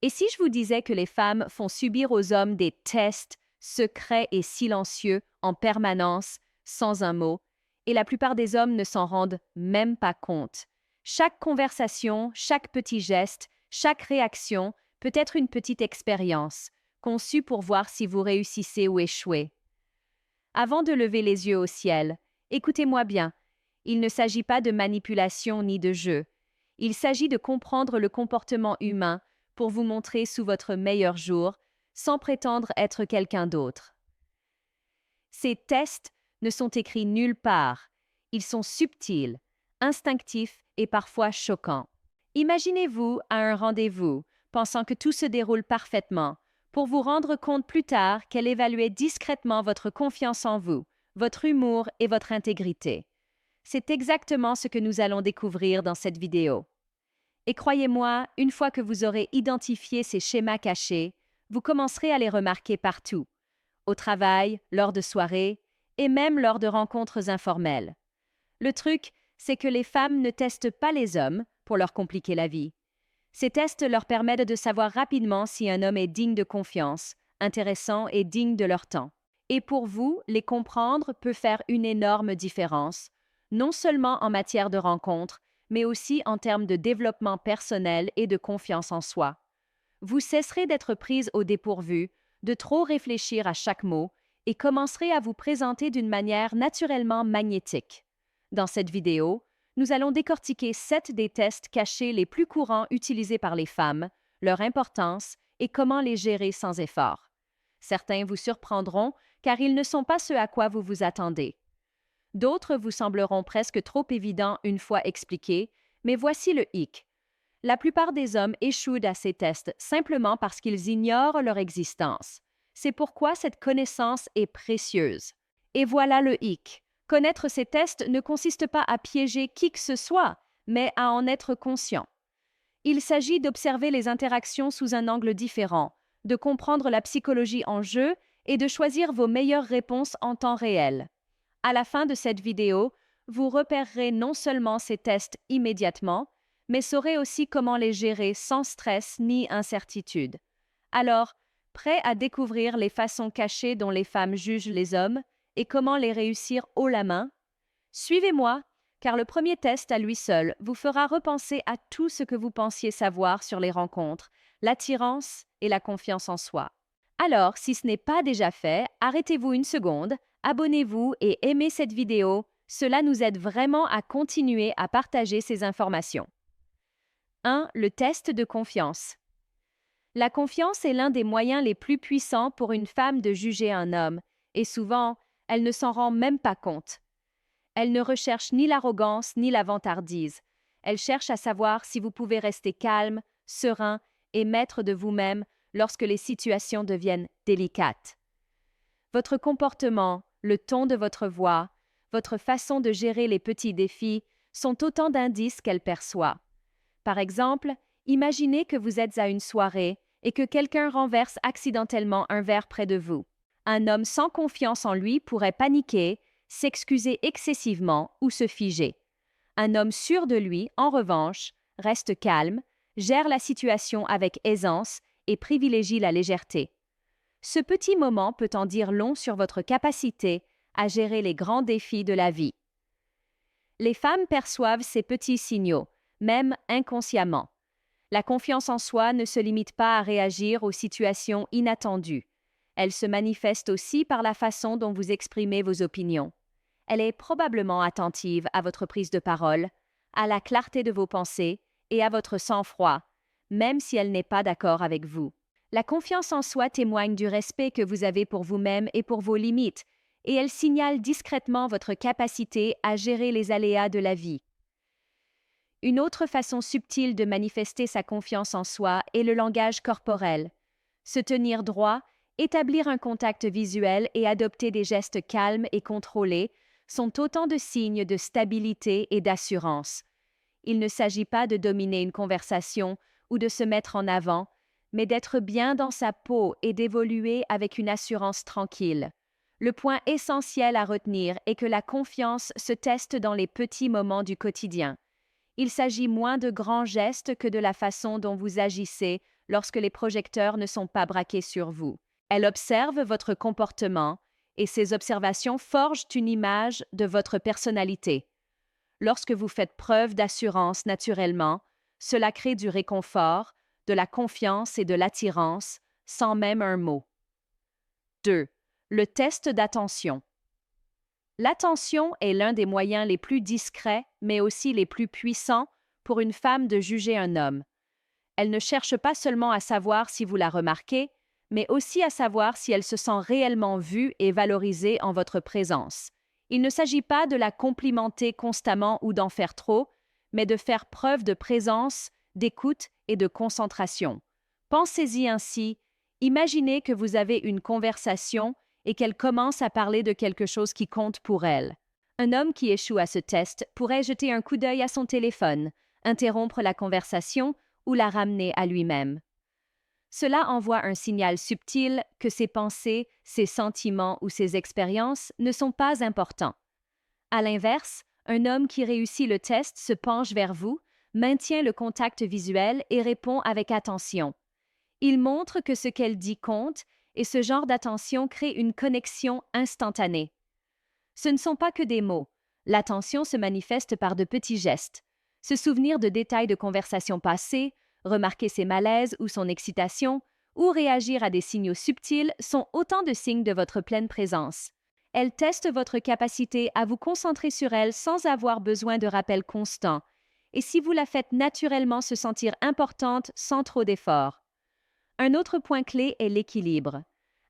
Et si je vous disais que les femmes font subir aux hommes des tests secrets et silencieux en permanence, sans un mot, et la plupart des hommes ne s'en rendent même pas compte. Chaque conversation, chaque petit geste, chaque réaction peut être une petite expérience, conçue pour voir si vous réussissez ou échouez. Avant de lever les yeux au ciel, écoutez-moi bien, il ne s'agit pas de manipulation ni de jeu. Il s'agit de comprendre le comportement humain pour vous montrer sous votre meilleur jour, sans prétendre être quelqu'un d'autre. Ces tests ne sont écrits nulle part. Ils sont subtils, instinctifs et parfois choquants. Imaginez-vous à un rendez-vous, pensant que tout se déroule parfaitement, pour vous rendre compte plus tard qu'elle évaluait discrètement votre confiance en vous, votre humour et votre intégrité. C'est exactement ce que nous allons découvrir dans cette vidéo. Et croyez-moi, une fois que vous aurez identifié ces schémas cachés, vous commencerez à les remarquer partout, au travail, lors de soirées et même lors de rencontres informelles. Le truc, c'est que les femmes ne testent pas les hommes pour leur compliquer la vie. Ces tests leur permettent de savoir rapidement si un homme est digne de confiance, intéressant et digne de leur temps. Et pour vous, les comprendre peut faire une énorme différence, non seulement en matière de rencontres, mais aussi en termes de développement personnel et de confiance en soi. Vous cesserez d'être prise au dépourvu, de trop réfléchir à chaque mot, et commencerez à vous présenter d'une manière naturellement magnétique. Dans cette vidéo, nous allons décortiquer 7 des tests cachés les plus courants utilisés par les femmes, leur importance et comment les gérer sans effort. Certains vous surprendront car ils ne sont pas ce à quoi vous vous attendez. D'autres vous sembleront presque trop évidents une fois expliqués, mais voici le hic. La plupart des hommes échouent à ces tests simplement parce qu'ils ignorent leur existence. C'est pourquoi cette connaissance est précieuse. Et voilà le hic. Connaître ces tests ne consiste pas à piéger qui que ce soit, mais à en être conscient. Il s'agit d'observer les interactions sous un angle différent, de comprendre la psychologie en jeu et de choisir vos meilleures réponses en temps réel. À la fin de cette vidéo, vous repérerez non seulement ces tests immédiatement, mais saurez aussi comment les gérer sans stress ni incertitude. Alors, prêt à découvrir les façons cachées dont les femmes jugent les hommes et comment les réussir haut la main? Suivez-moi, car le premier test à lui seul vous fera repenser à tout ce que vous pensiez savoir sur les rencontres, l'attirance et la confiance en soi. Alors, si ce n'est pas déjà fait, arrêtez-vous une seconde, abonnez-vous et aimez cette vidéo. Cela nous aide vraiment à continuer à partager ces informations. 1. Le test de confiance. La confiance est l'un des moyens les plus puissants pour une femme de juger un homme, et souvent, elle ne s'en rend même pas compte. Elle ne recherche ni l'arrogance ni la vantardise. Elle cherche à savoir si vous pouvez rester calme, serein et maître de vous-même lorsque les situations deviennent délicates. Votre comportement, le ton de votre voix, votre façon de gérer les petits défis sont autant d'indices qu'elle perçoit. Par exemple, imaginez que vous êtes à une soirée et que quelqu'un renverse accidentellement un verre près de vous. Un homme sans confiance en lui pourrait paniquer, s'excuser excessivement ou se figer. Un homme sûr de lui, en revanche, reste calme, gère la situation avec aisance et privilégie la légèreté. Ce petit moment peut en dire long sur votre capacité à gérer les grands défis de la vie. Les femmes perçoivent ces petits signaux, même inconsciemment. La confiance en soi ne se limite pas à réagir aux situations inattendues. Elle se manifeste aussi par la façon dont vous exprimez vos opinions. Elle est probablement attentive à votre prise de parole, à la clarté de vos pensées et à votre sang-froid, même si elle n'est pas d'accord avec vous. La confiance en soi témoigne du respect que vous avez pour vous-même et pour vos limites, et elle signale discrètement votre capacité à gérer les aléas de la vie. Une autre façon subtile de manifester sa confiance en soi est le langage corporel. Se tenir droit, établir un contact visuel et adopter des gestes calmes et contrôlés sont autant de signes de stabilité et d'assurance. Il ne s'agit pas de dominer une conversation ou de se mettre en avant, mais d'être bien dans sa peau et d'évoluer avec une assurance tranquille. Le point essentiel à retenir est que la confiance se teste dans les petits moments du quotidien. Il s'agit moins de grands gestes que de la façon dont vous agissez lorsque les projecteurs ne sont pas braqués sur vous. Elle observe votre comportement et ces observations forgent une image de votre personnalité. Lorsque vous faites preuve d'assurance naturellement, cela crée du réconfort, de la confiance et de l'attirance, sans même un mot. 2. Le test d'attention. L'attention est l'un des moyens les plus discrets, mais aussi les plus puissants pour une femme de juger un homme. Elle ne cherche pas seulement à savoir si vous la remarquez, mais aussi à savoir si elle se sent réellement vue et valorisée en votre présence. Il ne s'agit pas de la complimenter constamment ou d'en faire trop, mais de faire preuve de présence, d'écoute et de concentration. Pensez-y ainsi, imaginez que vous avez une conversation et qu'elle commence à parler de quelque chose qui compte pour elle. Un homme qui échoue à ce test pourrait jeter un coup d'œil à son téléphone, interrompre la conversation ou la ramener à lui-même. Cela envoie un signal subtil que ses pensées, ses sentiments ou ses expériences ne sont pas importants. À l'inverse, un homme qui réussit le test se penche vers vous, maintient le contact visuel et répond avec attention. Il montre que ce qu'elle dit compte et ce genre d'attention crée une connexion instantanée. Ce ne sont pas que des mots. L'attention se manifeste par de petits gestes. Se souvenir de détails de conversations passées, remarquer ses malaises ou son excitation, ou réagir à des signaux subtils sont autant de signes de votre pleine présence. Elle teste votre capacité à vous concentrer sur elle sans avoir besoin de rappels constants, et si vous la faites naturellement se sentir importante sans trop d'efforts. Un autre point clé est l'équilibre.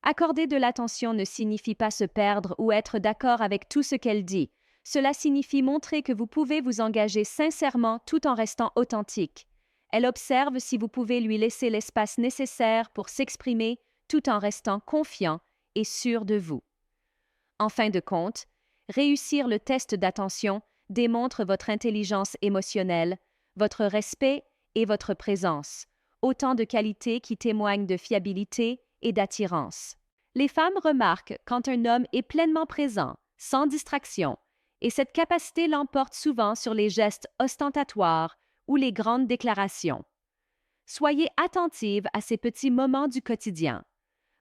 Accorder de l'attention ne signifie pas se perdre ou être d'accord avec tout ce qu'elle dit. Cela signifie montrer que vous pouvez vous engager sincèrement tout en restant authentique. Elle observe si vous pouvez lui laisser l'espace nécessaire pour s'exprimer tout en restant confiant et sûr de vous. En fin de compte, réussir le test d'attention démontre votre intelligence émotionnelle, votre respect et votre présence, autant de qualités qui témoignent de fiabilité et d'attirance. Les femmes remarquent quand un homme est pleinement présent, sans distraction, et cette capacité l'emporte souvent sur les gestes ostentatoires ou les grandes déclarations. Soyez attentive à ces petits moments du quotidien.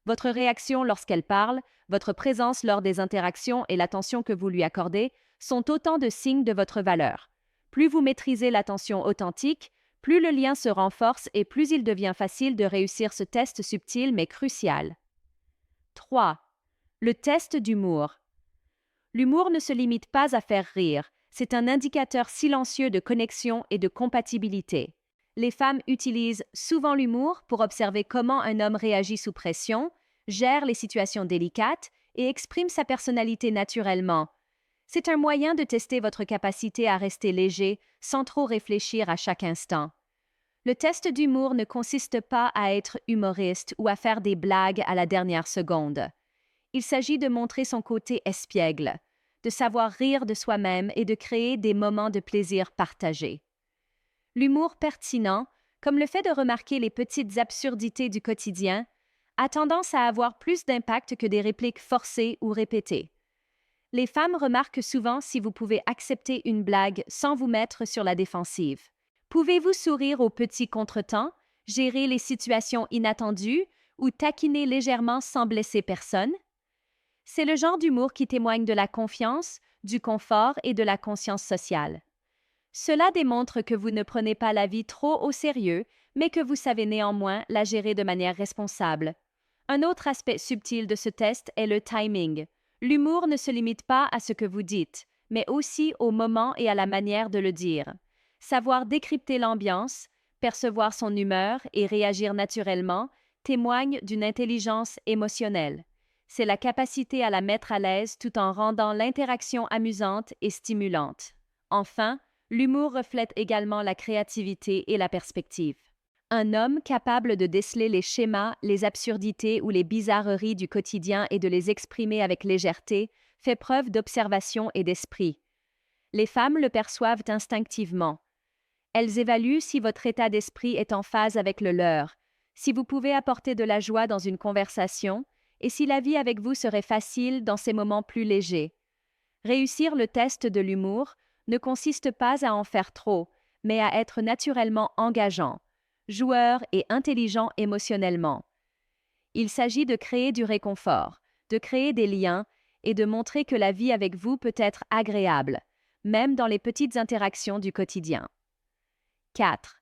Votre réaction lorsqu'elle parle, votre présence lors des interactions et l'attention que vous lui accordez sont autant de signes de votre valeur. Plus vous maîtrisez l'attention authentique, plus le lien se renforce et plus il devient facile de réussir ce test subtil mais crucial. 3. Le test d'humour. L'humour ne se limite pas à faire rire, c'est un indicateur silencieux de connexion et de compatibilité. Les femmes utilisent souvent l'humour pour observer comment un homme réagit sous pression, gère les situations délicates et exprime sa personnalité naturellement. C'est un moyen de tester votre capacité à rester léger sans trop réfléchir à chaque instant. Le test d'humour ne consiste pas à être humoriste ou à faire des blagues à la dernière seconde. Il s'agit de montrer son côté espiègle, de savoir rire de soi-même et de créer des moments de plaisir partagés. L'humour pertinent, comme le fait de remarquer les petites absurdités du quotidien, a tendance à avoir plus d'impact que des répliques forcées ou répétées. Les femmes remarquent souvent si vous pouvez accepter une blague sans vous mettre sur la défensive. Pouvez-vous sourire aux petits contretemps, gérer les situations inattendues ou taquiner légèrement sans blesser personne? C'est le genre d'humour qui témoigne de la confiance, du confort et de la conscience sociale. Cela démontre que vous ne prenez pas la vie trop au sérieux, mais que vous savez néanmoins la gérer de manière responsable. Un autre aspect subtil de ce test est le timing. L'humour ne se limite pas à ce que vous dites, mais aussi au moment et à la manière de le dire. Savoir décrypter l'ambiance, percevoir son humeur et réagir naturellement témoigne d'une intelligence émotionnelle. C'est la capacité à la mettre à l'aise tout en rendant l'interaction amusante et stimulante. Enfin, l'humour reflète également la créativité et la perspective. Un homme capable de déceler les schémas, les absurdités ou les bizarreries du quotidien et de les exprimer avec légèreté fait preuve d'observation et d'esprit. Les femmes le perçoivent instinctivement. Elles évaluent si votre état d'esprit est en phase avec le leur, si vous pouvez apporter de la joie dans une conversation et si la vie avec vous serait facile dans ces moments plus légers. Réussir le test de l'humour ne consiste pas à en faire trop, mais à être naturellement engageant. joueur et intelligent émotionnellement. Il s'agit de créer du réconfort, de créer des liens et de montrer que la vie avec vous peut être agréable, même dans les petites interactions du quotidien. 4.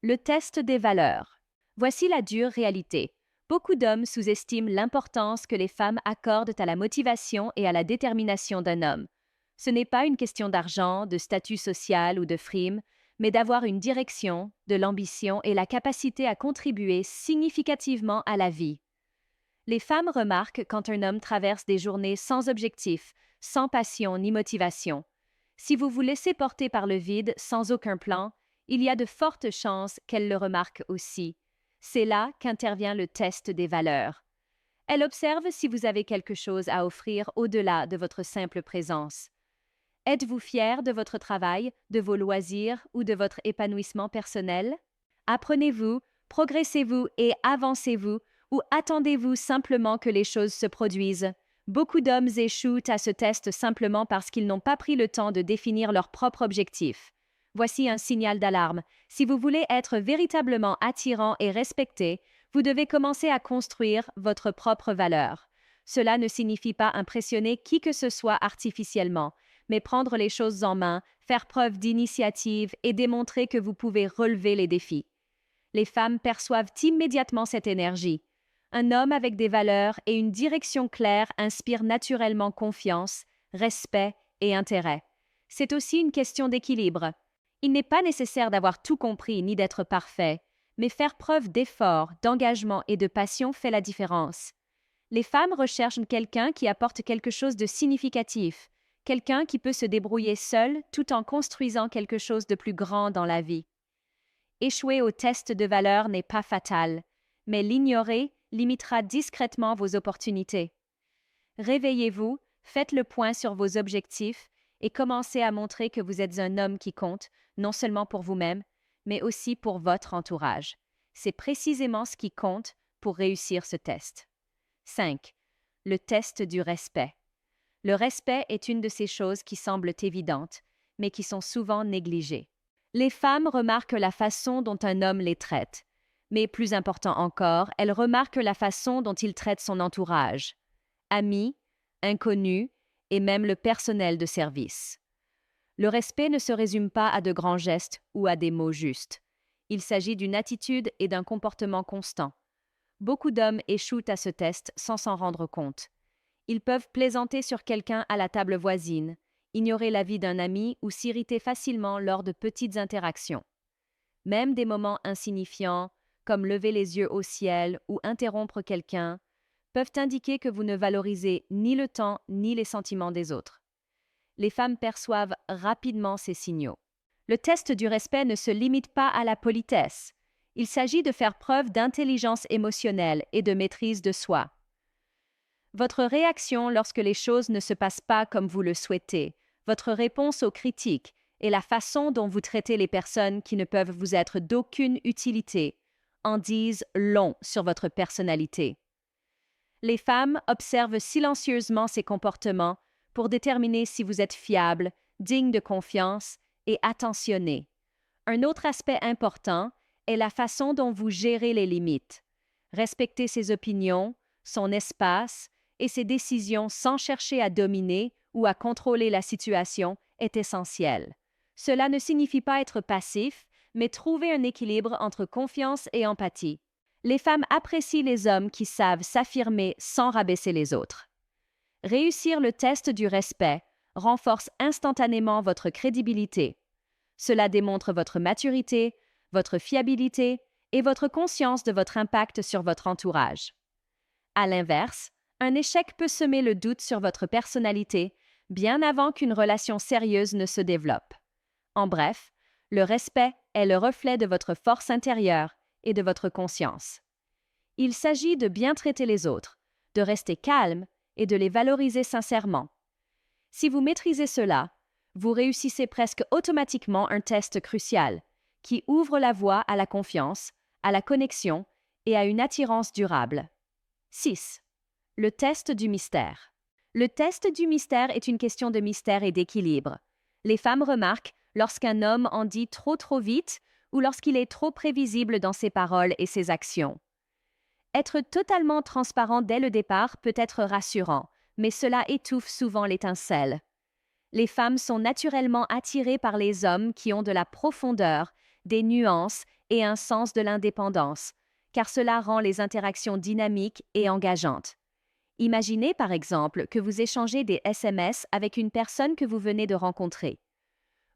Le test des valeurs. Voici la dure réalité. Beaucoup d'hommes sous-estiment l'importance que les femmes accordent à la motivation et à la détermination d'un homme. Ce n'est pas une question d'argent, de statut social ou de frime, mais d'avoir une direction, de l'ambition et la capacité à contribuer significativement à la vie. Les femmes remarquent quand un homme traverse des journées sans objectif, sans passion ni motivation. Si vous vous laissez porter par le vide sans aucun plan, il y a de fortes chances qu'elles le remarquent aussi. C'est là qu'intervient le test des valeurs. Elle observe si vous avez quelque chose à offrir au-delà de votre simple présence. Êtes-vous fier de votre travail, de vos loisirs ou de votre épanouissement personnel? Apprenez-vous, progressez-vous et avancez-vous ou attendez-vous simplement que les choses se produisent? Beaucoup d'hommes échouent à ce test simplement parce qu'ils n'ont pas pris le temps de définir leur propre objectif. Voici un signal d'alarme. Si vous voulez être véritablement attirant et respecté, vous devez commencer à construire votre propre valeur. Cela ne signifie pas impressionner qui que ce soit artificiellement, mais prendre les choses en main, faire preuve d'initiative et démontrer que vous pouvez relever les défis. Les femmes perçoivent immédiatement cette énergie. Un homme avec des valeurs et une direction claire inspire naturellement confiance, respect et intérêt. C'est aussi une question d'équilibre. Il n'est pas nécessaire d'avoir tout compris ni d'être parfait, mais faire preuve d'effort, d'engagement et de passion fait la différence. Les femmes recherchent quelqu'un qui apporte quelque chose de significatif, quelqu'un qui peut se débrouiller seul tout en construisant quelque chose de plus grand dans la vie. Échouer au test de valeur n'est pas fatal, mais l'ignorer limitera discrètement vos opportunités. Réveillez-vous, faites le point sur vos objectifs et commencez à montrer que vous êtes un homme qui compte, non seulement pour vous-même, mais aussi pour votre entourage. C'est précisément ce qui compte pour réussir ce test. 5. Le test du respect. Le respect est une de ces choses qui semblent évidentes, mais qui sont souvent négligées. Les femmes remarquent la façon dont un homme les traite, mais plus important encore, elles remarquent la façon dont il traite son entourage, amis, inconnus et même le personnel de service. Le respect ne se résume pas à de grands gestes ou à des mots justes. Il s'agit d'une attitude et d'un comportement constant. Beaucoup d'hommes échouent à ce test sans s'en rendre compte. Ils peuvent plaisanter sur quelqu'un à la table voisine, ignorer l'avis d'un ami ou s'irriter facilement lors de petites interactions. Même des moments insignifiants, comme lever les yeux au ciel ou interrompre quelqu'un, peuvent indiquer que vous ne valorisez ni le temps ni les sentiments des autres. Les femmes perçoivent rapidement ces signaux. Le test du respect ne se limite pas à la politesse. Il s'agit de faire preuve d'intelligence émotionnelle et de maîtrise de soi. Votre réaction lorsque les choses ne se passent pas comme vous le souhaitez, votre réponse aux critiques et la façon dont vous traitez les personnes qui ne peuvent vous être d'aucune utilité en disent long sur votre personnalité. Les femmes observent silencieusement ces comportements pour déterminer si vous êtes fiable, digne de confiance et attentionné. Un autre aspect important est la façon dont vous gérez les limites. Respecter ses opinions, son espace et ses décisions sans chercher à dominer ou à contrôler la situation est essentiel. Cela ne signifie pas être passif, mais trouver un équilibre entre confiance et empathie. Les femmes apprécient les hommes qui savent s'affirmer sans rabaisser les autres. Réussir le test du respect renforce instantanément votre crédibilité. Cela démontre votre maturité, votre fiabilité et votre conscience de votre impact sur votre entourage. À l'inverse, un échec peut semer le doute sur votre personnalité bien avant qu'une relation sérieuse ne se développe. En bref, le respect est le reflet de votre force intérieure et de votre conscience. Il s'agit de bien traiter les autres, de rester calme et de les valoriser sincèrement. Si vous maîtrisez cela, vous réussissez presque automatiquement un test crucial qui ouvre la voie à la confiance, à la connexion et à une attirance durable. 6. Le test du mystère. Le test du mystère est une question de mystère et d'équilibre. Les femmes remarquent lorsqu'un homme en dit trop vite ou lorsqu'il est trop prévisible dans ses paroles et ses actions. Être totalement transparent dès le départ peut être rassurant, mais cela étouffe souvent l'étincelle. Les femmes sont naturellement attirées par les hommes qui ont de la profondeur, des nuances et un sens de l'indépendance, car cela rend les interactions dynamiques et engageantes. Imaginez par exemple que vous échangez des SMS avec une personne que vous venez de rencontrer.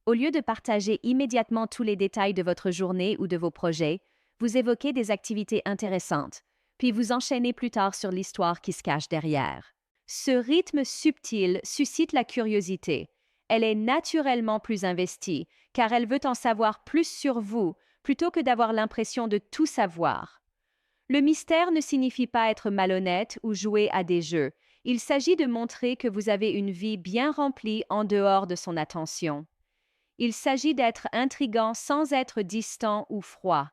Au lieu de partager immédiatement tous les détails de votre journée ou de vos projets, vous évoquez des activités intéressantes, puis vous enchaînez plus tard sur l'histoire qui se cache derrière. Ce rythme subtil suscite la curiosité. Elle est naturellement plus investie, car elle veut en savoir plus sur vous, plutôt que d'avoir l'impression de tout savoir. Le mystère ne signifie pas être malhonnête ou jouer à des jeux. Il s'agit de montrer que vous avez une vie bien remplie en dehors de son attention. Il s'agit d'être intrigant sans être distant ou froid.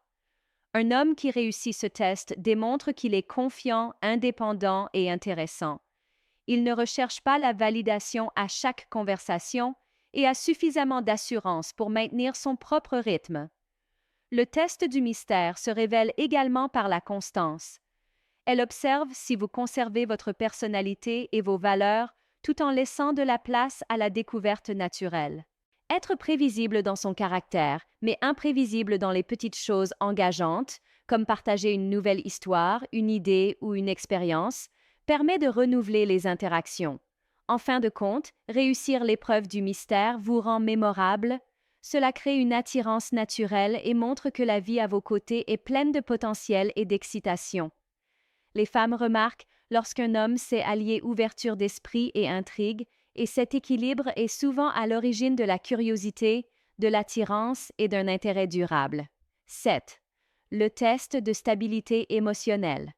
Un homme qui réussit ce test démontre qu'il est confiant, indépendant et intéressant. Il ne recherche pas la validation à chaque conversation et a suffisamment d'assurance pour maintenir son propre rythme. Le test du mystère se révèle également par la constance. Elle observe si vous conservez votre personnalité et vos valeurs tout en laissant de la place à la découverte naturelle. Être prévisible dans son caractère, mais imprévisible dans les petites choses engageantes, comme partager une nouvelle histoire, une idée ou une expérience, permet de renouveler les interactions. En fin de compte, réussir l'épreuve du mystère vous rend mémorable. Cela crée une attirance naturelle et montre que la vie à vos côtés est pleine de potentiel et d'excitation. Les femmes remarquent lorsqu'un homme sait allier ouverture d'esprit et intrigue, et cet équilibre est souvent à l'origine de la curiosité, de l'attirance et d'un intérêt durable. 7. Le test de stabilité émotionnelle.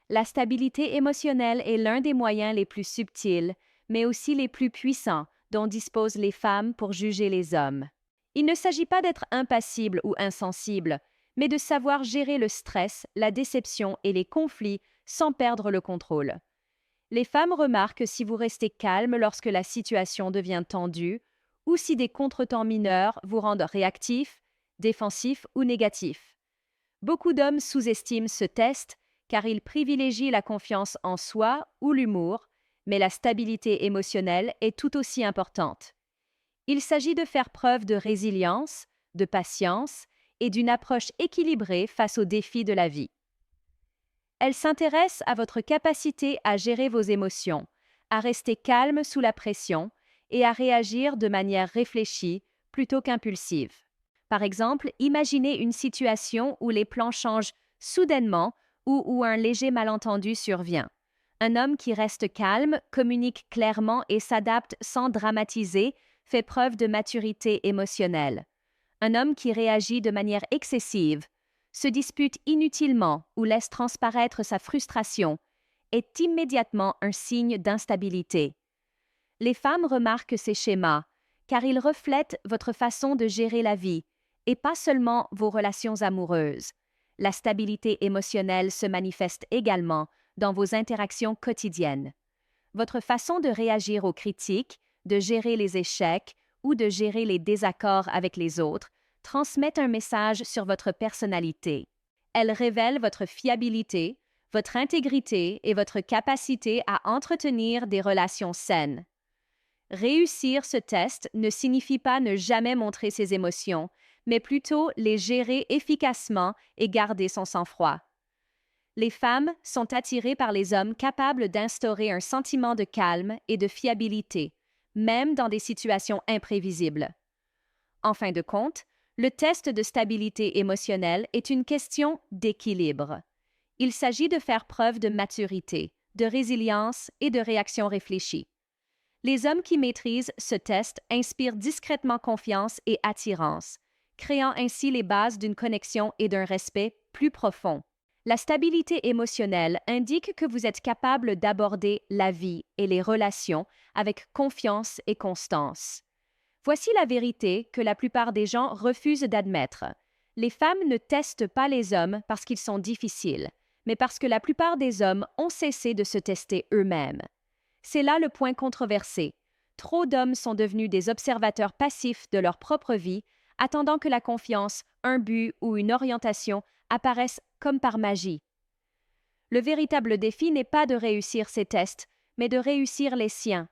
La stabilité émotionnelle est l'un des moyens les plus subtils, mais aussi les plus puissants dont disposent les femmes pour juger les hommes. Il ne s'agit pas d'être impassible ou insensible, mais de savoir gérer le stress, la déception et les conflits sans perdre le contrôle. Les femmes remarquent si vous restez calme lorsque la situation devient tendue ou si des contretemps mineurs vous rendent réactif, défensif ou négatif. Beaucoup d'hommes sous-estiment ce test car ils privilégient la confiance en soi ou l'humour, mais la stabilité émotionnelle est tout aussi importante. Il s'agit de faire preuve de résilience, de patience et d'une approche équilibrée face aux défis de la vie. Elle s'intéresse à votre capacité à gérer vos émotions, à rester calme sous la pression et à réagir de manière réfléchie plutôt qu'impulsive. Par exemple, imaginez une situation où les plans changent soudainement ou où un léger malentendu survient. Un homme qui reste calme, communique clairement et s'adapte sans dramatiser fait preuve de maturité émotionnelle. Un homme qui réagit de manière excessive, se dispute inutilement ou laisse transparaître sa frustration est immédiatement un signe d'instabilité. Les femmes remarquent ces schémas car ils reflètent votre façon de gérer la vie et pas seulement vos relations amoureuses. La stabilité émotionnelle se manifeste également dans vos interactions quotidiennes. Votre façon de réagir aux critiques, de gérer les échecs ou de gérer les désaccords avec les autres transmet un message sur votre personnalité. Elle révèle votre fiabilité, votre intégrité et votre capacité à entretenir des relations saines. Réussir ce test ne signifie pas ne jamais montrer ses émotions, mais plutôt les gérer efficacement et garder son sang-froid. Les femmes sont attirées par les hommes capables d'instaurer un sentiment de calme et de fiabilité, même dans des situations imprévisibles. En fin de compte, le test de stabilité émotionnelle est une question d'équilibre. Il s'agit de faire preuve de maturité, de résilience et de réaction réfléchie. Les hommes qui maîtrisent ce test inspirent discrètement confiance et attirance, créant ainsi les bases d'une connexion et d'un respect plus profond. La stabilité émotionnelle indique que vous êtes capable d'aborder la vie et les relations avec confiance et constance. Voici la vérité que la plupart des gens refusent d'admettre. Les femmes ne testent pas les hommes parce qu'ils sont difficiles, mais parce que la plupart des hommes ont cessé de se tester eux-mêmes. C'est là le point controversé. Trop d'hommes sont devenus des observateurs passifs de leur propre vie, attendant que la confiance un but ou une orientation apparaissent comme par magie. Le véritable défi n'est pas de réussir ces tests, mais de réussir les siens.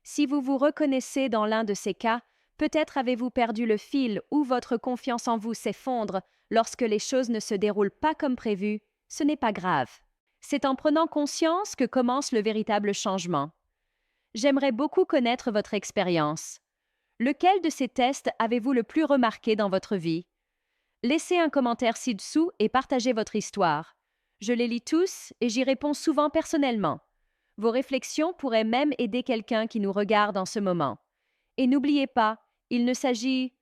Si vous vous reconnaissez dans l'un de ces cas, peut-être avez-vous perdu le fil ou votre confiance en vous s'effondre lorsque les choses ne se déroulent pas comme prévu. Ce n'est pas grave. C'est en prenant conscience que commence le véritable changement. J'aimerais beaucoup connaître votre expérience. Lequel de ces tests avez-vous le plus remarqué dans votre vie? Laissez un commentaire ci-dessous et partagez votre histoire. Je les lis tous et j'y réponds souvent personnellement. Vos réflexions pourraient même aider quelqu'un qui nous regarde en ce moment. Et n'oubliez pas, il ne s'agit